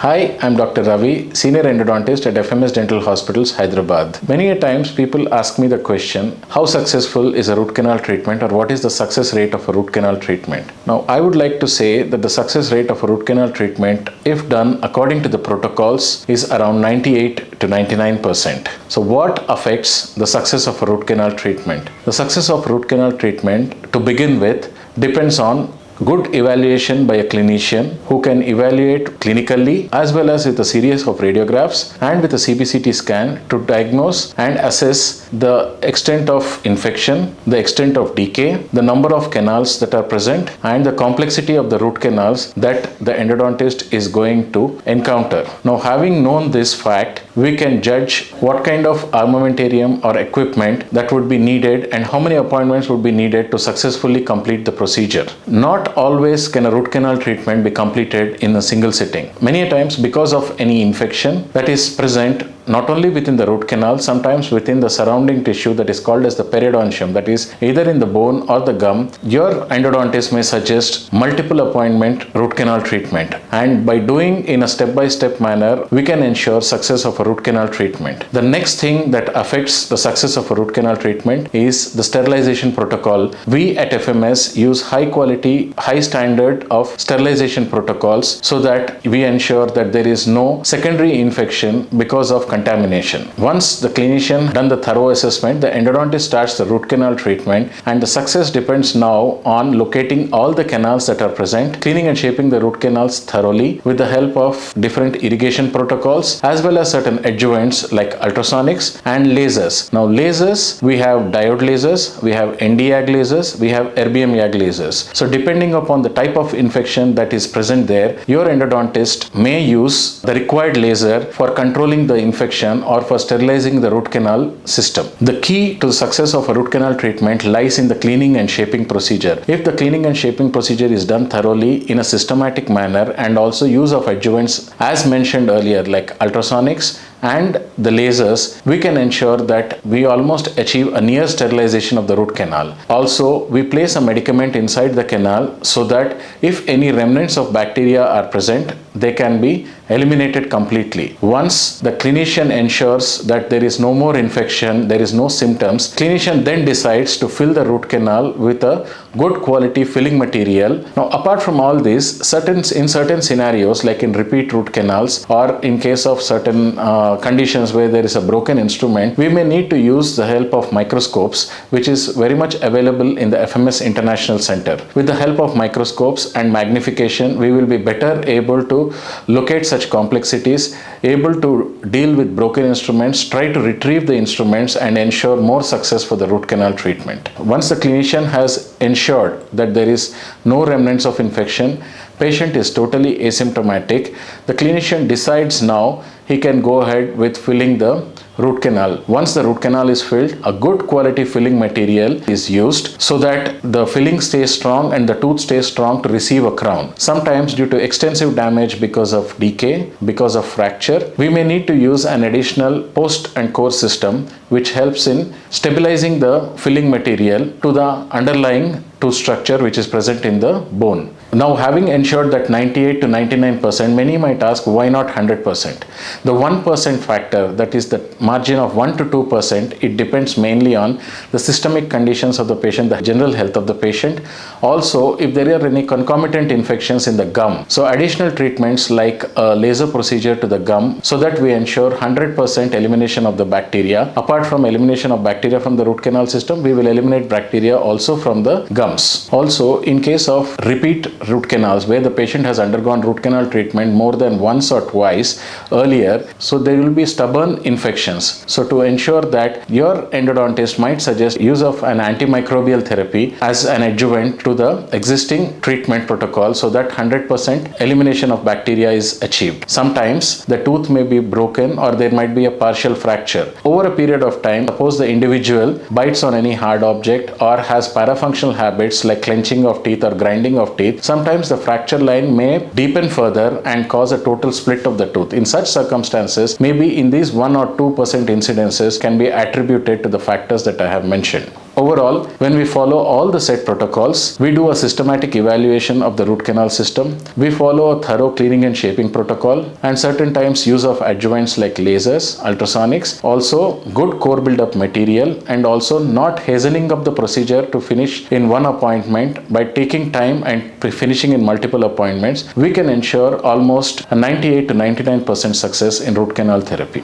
Hi, I'm Dr. Ravi, Senior Endodontist at FMS Dental Hospitals, Hyderabad. Many a times people ask me the question, how successful is a root canal treatment or what is the success rate of a root canal treatment? Now, I would like to say that the success rate of a root canal treatment, if done according to the protocols, is around 98 to 99%. So what affects the success of a root canal treatment? The success of root canal treatment, to begin with, depends on good evaluation by a clinician who can evaluate clinically as well as with a series of radiographs and with a CBCT scan to diagnose and assess the extent of infection, the extent of decay, the number of canals that are present, and the complexity of the root canals that the endodontist is going to encounter. Now, having known this fact, we can judge what kind of armamentarium or equipment that would be needed and how many appointments would be needed to successfully complete the procedure. Not always can a root canal treatment be completed in a single sitting. Many a times, because of any infection that is present not only within the root canal, sometimes within the surrounding tissue that is called as the periodontium, that is either in the bone or the gum, your endodontist may suggest multiple appointment root canal treatment. And by doing in a step-by-step manner, we can ensure success of a root canal treatment. The next thing that affects the success of a root canal treatment is the sterilization protocol. We at FMS use high quality, high standard of sterilization protocols so that we ensure that there is no secondary infection because of contamination. Once the clinician done the thorough assessment, the endodontist starts the root canal treatment, and the success depends now on locating all the canals that are present, cleaning and shaping the root canals thoroughly with the help of different irrigation protocols as well as certain adjuvants like ultrasonics and lasers. Now, lasers, we have diode lasers, we have ND-YAG lasers, we have erbium YAG lasers. So depending upon the type of infection that is present there, your endodontist may use the required laser for controlling the infection or for sterilizing the root canal system. The key to the success of a root canal treatment lies in the cleaning and shaping procedure. If the cleaning and shaping procedure is done thoroughly in a systematic manner and also use of adjuvants as mentioned earlier like ultrasonics and the lasers, we can ensure that we almost achieve a near sterilization of the root canal. Also, we place a medicament inside the canal so that if any remnants of bacteria are present, they can be eliminated completely. Once the clinician ensures that there is no more infection, there is no symptoms, clinician then decides to fill the root canal with a good quality filling material. Now, apart from all this, in certain scenarios like in repeat root canals or in case of certain conditions where there is a broken instrument, we may need to use the help of microscopes, which is very much available in the FMS International Center. With the help of microscopes and magnification, we will be better able to locate such complexities, able to deal with broken instruments, try to retrieve the instruments and ensure more success for the root canal treatment. Once the clinician has ensured that there is no remnants of infection, patient is totally asymptomatic, the clinician decides now he can go ahead with filling the root canal. Once the root canal is filled, a good quality filling material is used so that the filling stays strong and the tooth stays strong to receive a crown. Sometimes due to extensive damage because of decay, because of fracture, we may need to use an additional post and core system which helps in stabilizing the filling material to the underlying tooth structure which is present in the bone. Now, having ensured that 98 to 99%, many might ask why not 100%? The 1% factor, that is the margin of 1 to 2%, it depends mainly on the systemic conditions of the patient, the general health of the patient. Also, if there are any concomitant infections in the gum, so additional treatments like a laser procedure to the gum so that we ensure 100% elimination of the bacteria. Apart from elimination of bacteria from the root canal system, we will eliminate bacteria also from the gums. Also, in case of repeat root canals where the patient has undergone root canal treatment more than once or twice earlier, so there will be stubborn infections. So to ensure that, your endodontist might suggest use of an antimicrobial therapy as an adjuvant to the existing treatment protocol so that 100% elimination of bacteria is achieved. Sometimes the tooth may be broken or there might be a partial fracture. Over a period of time, suppose the individual bites on any hard object or has parafunctional habits like clenching of teeth or grinding of teeth, sometimes the fracture line may deepen further and cause a total split of the tooth. In such circumstances, maybe in these 1 or 2% incidences can be attributed to the factors that I have mentioned. Overall, when we follow all the set protocols, we do a systematic evaluation of the root canal system, we follow a thorough cleaning and shaping protocol, and certain times use of adjuvants like lasers, ultrasonics, also good core build-up material, and also not hastening up the procedure to finish in one appointment. By taking time and finishing in multiple appointments, we can ensure almost a 98 to 99% success in root canal therapy.